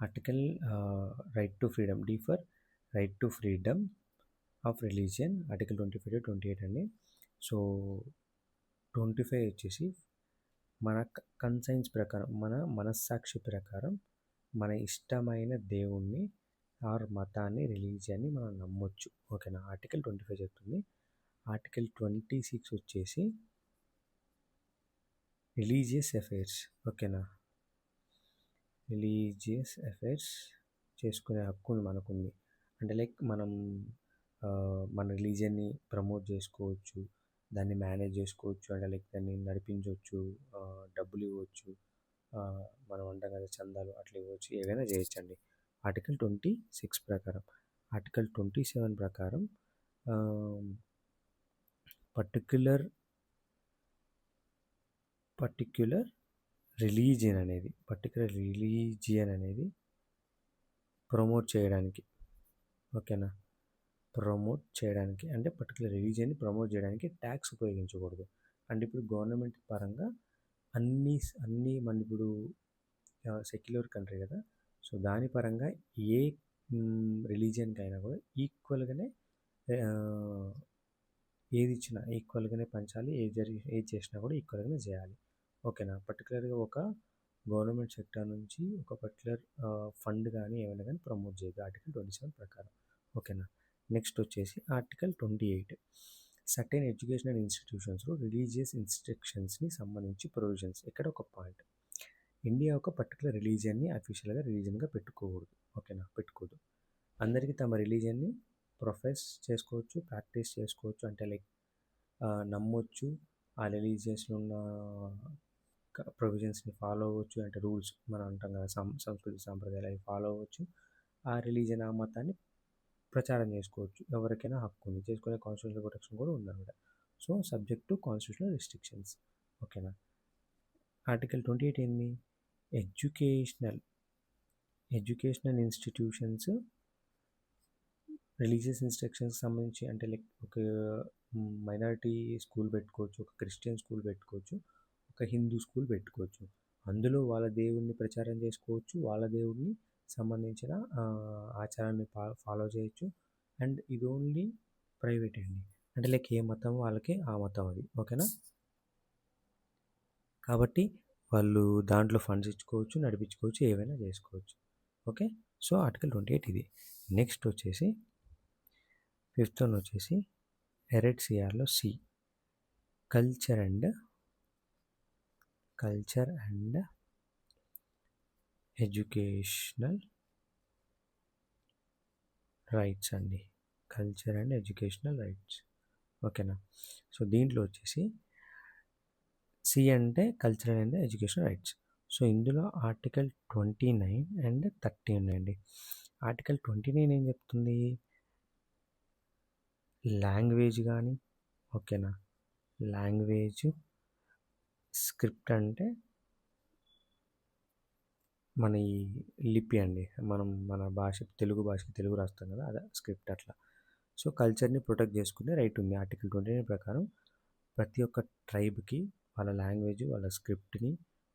Article right to freedom, D for right to freedom of religion, article 25-28 అండి. So 25 వచ్చేసి మన conscience ప్రకారం, మన మనస్సాక్షి ప్రకారం మన ఇష్టమైన దేవుణ్ణి ఆర్ మతాన్ని, రిలీజియన్ని మనం నమ్మొచ్చు. ఓకేనా, ఆర్టికల్ 25 చెప్తుంది. ఆర్టికల్ 26 వచ్చేసి రిలీజియస్ అఫైర్స్. ఓకేనా, రిలీజియస్ అఫైర్స్ చేసుకునే హక్కు మనకుంది. అంటే లైక్ మనం మన రిలీజియన్ని ప్రమోట్ చేసుకోవచ్చు, దాన్ని మేనేజ్ చేసుకోవచ్చు, అంటే లైక్ దాన్ని నడిపించవచ్చు, డబ్బులు ఇవ్వచ్చు, మనం అంటాం కదా చందాలు, అట్లా ఇవ్వచ్చు, ఏదైనా చేయొచ్చండి ఆర్టికల్ 26 ప్రకారం. ఆర్టికల్ 27 ప్రకారం పర్టిక్యులర్ రిలీజియన్ అనేది ప్రమోట్ చేయడానికి, ఓకేనా, ప్రమోట్ చేయడానికి అంటే పర్టికులర్ రిలీజియన్ని ప్రమోట్ చేయడానికి ట్యాక్స్ ఉపయోగించకూడదు. అంటే ఇప్పుడు గవర్నమెంట్ పరంగా అన్నీ మన ఇప్పుడు సెక్యులర్ కంట్రీ కదా, సో దాని పరంగా ఏ రిలీజియన్కి అయినా కూడా ఈక్వల్గానే ఏది ఇచ్చినా ఈక్వల్గానే పంచాలి, ఏది చేసినా కూడా ఈక్వల్గానే చేయాలి. ఓకేనా, పర్టికులర్గా ఒక గవర్నమెంట్ సెక్టర్ నుంచి ఒక పర్టికులర్ ఫండ్ కానీ ఏమైనా కానీ ప్రమోట్ చేయదు ఆర్టికల్ 27 ప్రకారం. ఓకేనా, నెక్స్ట్ వచ్చేసి ఆర్టికల్ 28 సర్టెన్ ఎడ్యుకేషనల్ ఇన్స్టిట్యూషన్స్లో రిలీజియస్ ఇన్స్ట్రక్షన్స్ని సంబంధించి ప్రొవిజన్స్. ఇక్కడ ఒక పాయింట్, ఇండియా ఒక పర్టికులర్ రిలీజియన్ని అఫీషియల్గా రిలీజియన్గా పెట్టుకోకూడదు. ఓకేనా, పెట్టుకోదు. అందరికీ తమ రిలీజియన్ని ప్రొఫెస్ చేసుకోవచ్చు, ప్రాక్టీస్ చేసుకోవచ్చు, అంటే లైక్ నమ్మొచ్చు, ఆ రిలీజియస్లో ఉన్న ప్రొవిజన్స్ని ఫాలో అవ్వచ్చు, అంటే రూల్స్ మనం అంటాం కదా సంస్కృతి సాంప్రదాయాలు అవి ఫాలో అవ్వచ్చు, ఆ రిలీజియన్, ఆ మతాన్ని ప్రచారం చేసుకోవచ్చు. ఎవరికైనా హక్కు ఉంది, చేసుకునే కాన్స్టిట్యూషనల్ ప్రొటెక్షన్ కూడా ఉందన్నమాట. So subject to constitutional restrictions. ఓకేనా, ఆర్టికల్ 28 ఏంది, ఎడ్యుకేషనల్ ఇన్స్టిట్యూషన్స్ రిలీజియస్ ఇన్స్ట్రక్షన్స్కి సంబంధించి, అంటే లైక్ ఒక మైనారిటీ స్కూల్ పెట్టుకోవచ్చు, ఒక క్రిస్టియన్ స్కూల్ పెట్టుకోవచ్చు, ఒక హిందూ స్కూల్ పెట్టుకోవచ్చు. అందులో వాళ్ళ దేవుడిని ప్రచారం చేసుకోవచ్చు, వాళ్ళ దేవుడిని సంబంధించిన ఆచారాన్ని ఫాలో చేయొచ్చు. అండ్ ఇది ఓన్లీ ప్రైవేట్ అండి, అంటే లైక్ ఏ మతం వాళ్ళకి ఆ మతం అది. ఓకేనా, కాబట్టి వాళ్ళు దాంట్లో ఫండ్స్ ఇచ్చుకోవచ్చు, నడిపించుకోవచ్చు, ఏవైనా చేసుకోవచ్చు. ఓకే, సో ఆర్టికల్ 28 ఇది. నెక్స్ట్ వచ్చేసి 5th వన్ వచ్చేసి ఎరెట్సిఆర్లో C, culture and educational rights అండి, కల్చర్ అండ్ ఎడ్యుకేషనల్ రైట్స్. ఓకేనా, సో దీంట్లో వచ్చేసి సి అంటే cultural and educational rights. So ఇందులో ఆర్టికల్ 29 అండ్ 30 ఉన్నాయండి. ఆర్టికల్ 29 ఏం చెప్తుంది, లాంగ్వేజ్ కానీ, ఓకేనా, లాంగ్వేజ్ స్క్రిప్ట్ అంటే మన ఈ లిపి అండి, మన భాష, తెలుగు భాషకి తెలుగు రాస్తాం కదా, అదే స్క్రిప్ట్ అట్లా. సో కల్చర్ని ప్రొటెక్ట్ చేసుకునే రైట్ ఉంది ఆర్టికల్ 29 ప్రకారం. ప్రతి ఒక్క ట్రైబ్కి వాళ్ళ లాంగ్వేజ్, వాళ్ళ స్క్రిప్ట్ని,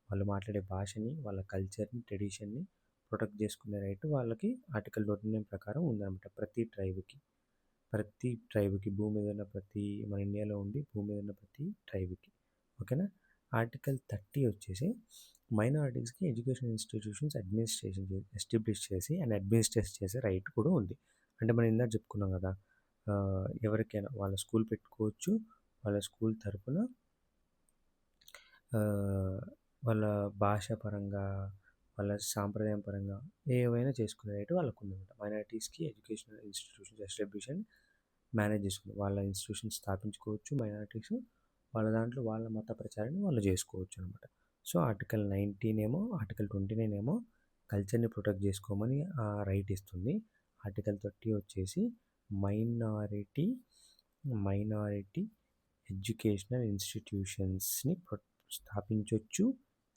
వాళ్ళు మాట్లాడే భాషని, వాళ్ళ కల్చర్ని, ట్రెడిషన్ని ప్రొటెక్ట్ చేసుకునే రైట్ వాళ్ళకి ఆర్టికల్ 29 ప్రకారం ఉందన్నమాట. ప్రతి ట్రైబ్కి భూమి మీద ఉన్న మన ఇండియాలో ఉండి భూమి మీద ఉన్న ప్రతి ట్రైబ్కి. ఓకేనా, ఆర్టికల్ 30 వచ్చేసి మైనారిటీస్కి ఎడ్యుకేషన్ ఇన్స్టిట్యూషన్స్ ఎస్టాబ్లిష్ చేసి అండ్ అడ్మినిస్ట్రేట్ చేసే రైట్ కూడా ఉంది. అంటే మనం ఇందాక చెప్పుకున్నాం కదా, ఎవరికైనా వాళ్ళ స్కూల్ పెట్టుకోవచ్చు, వాళ్ళ స్కూల్ తరపున వాళ్ళ భాష పరంగా, వాళ్ళ సాంప్రదాయం పరంగా ఏవైనా చేసుకునే రైట్ వాళ్ళకు ఉందన్నమాట. మైనారిటీస్కి educational institutions establish and manage చేసుకుని వాళ్ళ ఇన్స్టిట్యూషన్ స్థాపించుకోవచ్చు. మైనారిటీస్ వాళ్ళ దాంట్లో వాళ్ళ మత ప్రచారాన్ని వాళ్ళు చేసుకోవచ్చు అనమాట. సో ఆర్టికల్ 29 ఏమో కల్చర్ని ప్రొటెక్ట్ చేసుకోమని రైట్ ఇస్తుంది. ఆర్టికల్ 30 వచ్చేసి మైనారిటీ ఎడ్యుకేషనల్ ఇన్స్టిట్యూషన్స్ని స్థాపించవచ్చు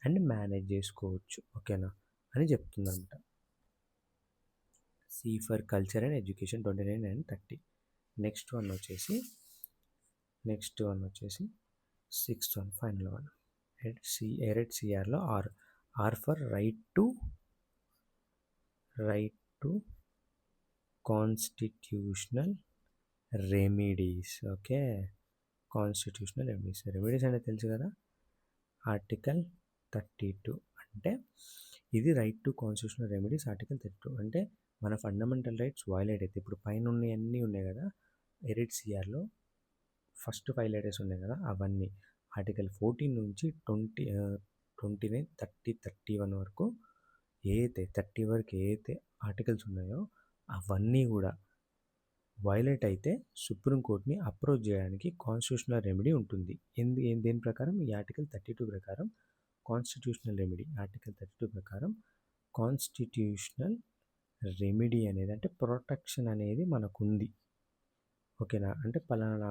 అండ్ మేనేజ్ చేసుకోవచ్చు. ఓకేనా అని చెప్తుందన్నమాట. C for culture and education 29 and 30. Next one వచ్చేసి 6th వన్, ఫైనల్ వన్, ఎరెట్సిఆర్లో R for right to right to constitutional remedies. Okay, constitutional remedies. Remedies అంటే తెలుసు కదా, ఆర్టికల్ 32 అంటే ఇది right to constitutional remedies. Article 32 అంటే మన ఫండమెంటల్ రైట్స్ వైలేట్ అయితే, ఇప్పుడు పైన అన్నీ ఉన్నాయి కదా, ఎరిట్ సిఆర్లో ఫస్ట్ 5 లెటర్స్ ఉన్నాయి కదా, అవన్నీ ఆర్టికల్ 14 నుంచి 29, 30, 31 వరకు ఏదైతే 30 వరకు ఏదైతే ఆర్టికల్స్ ఉన్నాయో అవన్నీ కూడా వైలేట్ అయితే సుప్రీంకోర్టుని అప్రోచ్ చేయడానికి కాన్స్టిట్యూషనల్ రెమెడీ ఉంటుంది. దేని ప్రకారం? ఈ ఆర్టికల్ 32 ప్రకారం కాన్స్టిట్యూషనల్ రెమెడీ. ఆర్టికల్ 32 ప్రకారం కాన్స్టిట్యూషనల్ రెమెడీ అనేది అంటే ప్రొటెక్షన్ అనేది మనకుంది. ఓకేనా, అంటే పలానా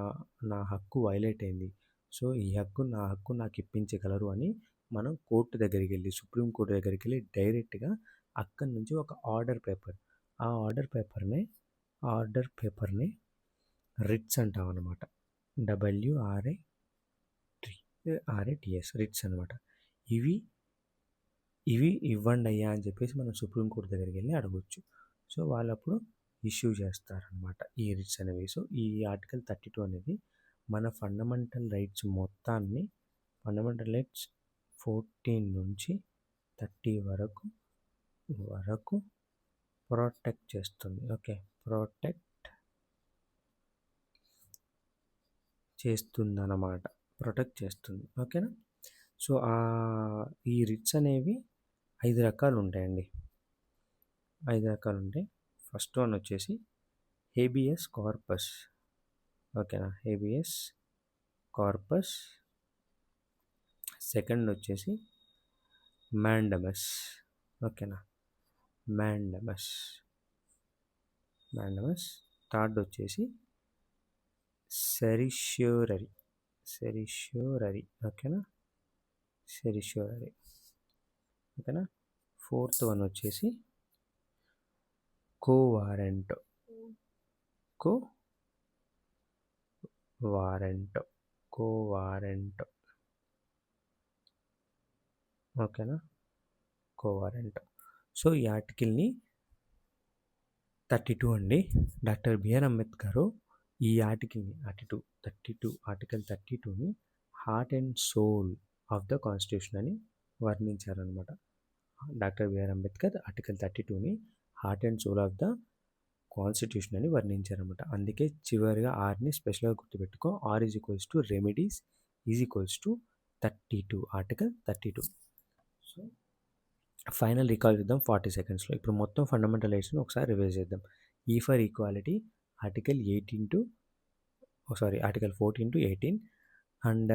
నా హక్కు వైలేట్ అయింది, సో ఈ హక్కు నాకు ఇప్పించగలరు అని మనం కోర్టు దగ్గరికి వెళ్ళి, సుప్రీంకోర్టు దగ్గరికి వెళ్ళి డైరెక్ట్గా అక్కడి నుంచి ఒక ఆర్డర్ పేపర్, ఆ ఆర్డర్ పేపర్ని రిట్స్ అంటాం అనమాట. WRITS రిట్స్ అనమాట. ఇవి ఇవ్వండి అయ్యా అని చెప్పేసి మనం సుప్రీంకోర్టు దగ్గరికి వెళ్ళి అడగొచ్చు. సో వాళ్ళు అప్పుడు ఇష్యూ చేస్తారనమాట ఈ రిట్స్ అనేవి. సో ఈ ఆర్టికల్ 32 అనేది మన ఫండమెంటల్ రైట్స్ మొత్తాన్ని, ఫండమెంటల్ రైట్స్ 14 నుంచి 30 వరకు ప్రొటెక్ట్ చేస్తుంది. ఓకే, ప్రొటెక్ట్ చేస్తుందన్నమాట, ప్రొటెక్ట్ చేస్తుంది. ఓకేనా. సో ఈ రిట్స్ అనేవి 5 రకాలు ఉంటాయండి. 5 రకాలు ఉంటాయి. ఫస్ట్ వన్ వచ్చేసి హేబియస్ కార్పస్. ఓకేనా, హేబియస్ కార్పస్. సెకండ్ వచ్చేసి మ్యాండమస్. ఓకేనా, మ్యాండమస్. థర్డ్ వచ్చేసి సెరిష్యూరరీ. ఓకేనా, సెరిష్యూరరీ. ఓకేనా. ఫోర్త్ వన్ వచ్చేసి కోవారెంట్. ఓకేనా, కోవారెంట్. సో ఈ ఆర్టికల్ని 32 అండి. డాక్టర్ బిఆర్ అంబేద్కర్ ఈ ఆర్టికల్ని ఆర్టికల్ 32ని heart and soul of the constitution అని వర్ణించారనమాట. డాక్టర్ బిఆర్ అంబేద్కర్ ఆర్టికల్ 32ని heart and soul of the constitution అని వర్ణించారనమాట. అందుకే చివరిగా ఆర్ని స్పెషల్గా గుర్తుపెట్టుకో. R is equals to remedies is equals to 32, article 32. So final recall చేద్దాం 40 సెకండ్స్లో. ఇప్పుడు మొత్తం ఫండమెంటల్ రైట్స్ని ఒకసారి రివైజ్ చేద్దాం. E for equality article 14 to 18, and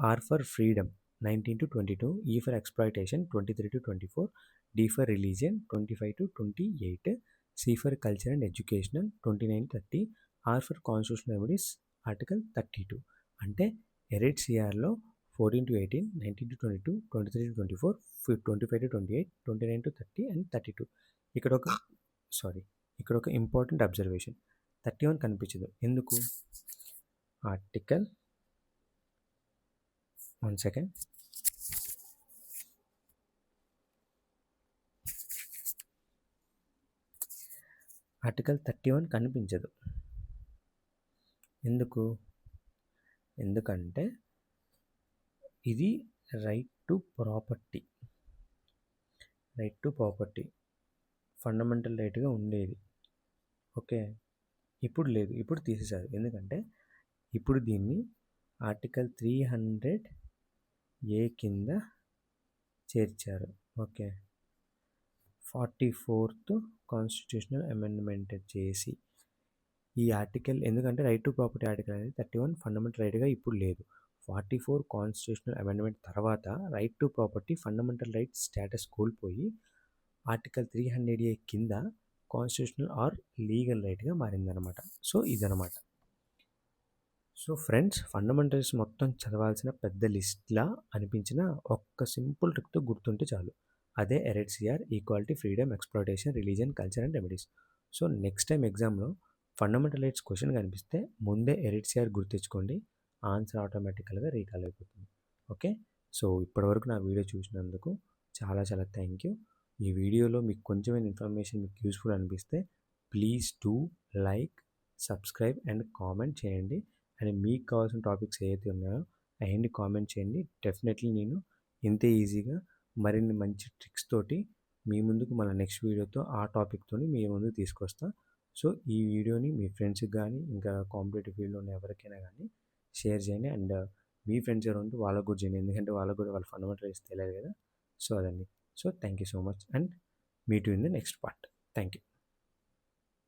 R for freedom 19 to 22, E for exploitation 23 to 24, D for religion 25 to 28, C for culture and educational 29 to 30, R for constitutional remedies article 32. అంటే ఎరైట్ సిఆర్లో 14 to 18, 19 to 22, 23 to 24, 25 to 28, 29 to 30 and 32. ఇక్కడ ఒక important observation, 31 కనిపించదు. ఎందుకు? Article 31 కనిపించదు. ఎందుకంటే ఇది రైట్ టు ప్రాపర్టీ ఫండమెంటల్ రైట్గా ఉండేది. ఓకే, ఇప్పుడు లేదు, ఇప్పుడు తీసేశారు. ఎందుకంటే ఇప్పుడు దీన్ని ఆర్టికల్ 300A కింద చేర్చారు. ఓకే, 44th కాన్స్టిట్యూషనల్ అమెండ్మెంట్ చేసి ఈ ఆర్టికల్, ఎందుకంటే రైట్ టు ప్రాపర్టీ ఆర్టికల్ అనేది 31 ఫండమెంటల్ రైట్గా ఇప్పుడు లేదు. 44 కాన్స్టిట్యూషనల్ అమెండ్మెంట్ తర్వాత right to property fundamental right status కోల్పోయి ఆర్టికల్ 300A కింద కాన్స్టిట్యూషనల్ ఆర్ లీగల్ రైట్గా మారిందనమాట. సో ఇదనమాట. సో ఫ్రెండ్స్, ఫండమెంటల్స్ మొత్తం చదవాల్సిన పెద్ద లిస్ట్లా అనిపించిన ఒక్క సింపుల్ ట్రిక్తో గుర్తుంటే చాలు. అదే alright CR, equality, freedom, exploitation, religion, culture and remedies. So next time ఎగ్జామ్లో ఫండమెంటల్ రైట్స్ క్వశ్చన్ కనిపిస్తే ముందే ఎరైట్ సిఆర్ గుర్తించుకోండి, ఆన్సర్ ఆటోమేటికల్గా రీకాల్ అయిపోతుంది. ఓకే, సో ఇప్పటివరకు నా వీడియో చూసినందుకు చాలా థ్యాంక్ యూ. ఈ వీడియోలో మీకు కొంచెమైన ఇన్ఫర్మేషన్ మీకు యూస్ఫుల్ అనిపిస్తే please do like, subscribe and comment చేయండి. అండ్ మీకు కావాల్సిన టాపిక్స్ ఏవైతే ఉన్నాయో అవన్నీ కామెంట్ చేయండి. డెఫినెట్లీ నేను ఇంతే ఈజీగా మరిన్ని మంచి ట్రిక్స్ తోటి మీ ముందుకు మన నెక్స్ట్ వీడియోతో ఆ టాపిక్తోని మీ ముందుకు తీసుకొస్తా. సో ఈ వీడియోని మీ ఫ్రెండ్స్కి కానీ ఇంకా కాంపిటేటివ్ ఫీల్డ్లో ఉన్న ఎవరికైనా కానీ షేర్ చేయండి. అండ్ మీ ఫ్రెండ్స్ ఎవరు ఉంటే వాళ్ళకు కూడా చేయండి, ఎందుకంటే వాళ్ళకు కూడా వాళ్ళ ఫండమెంటల్స్ తెలియదు కదా. సో అదండి. So thank you so much and meet you in the next part. Thank you.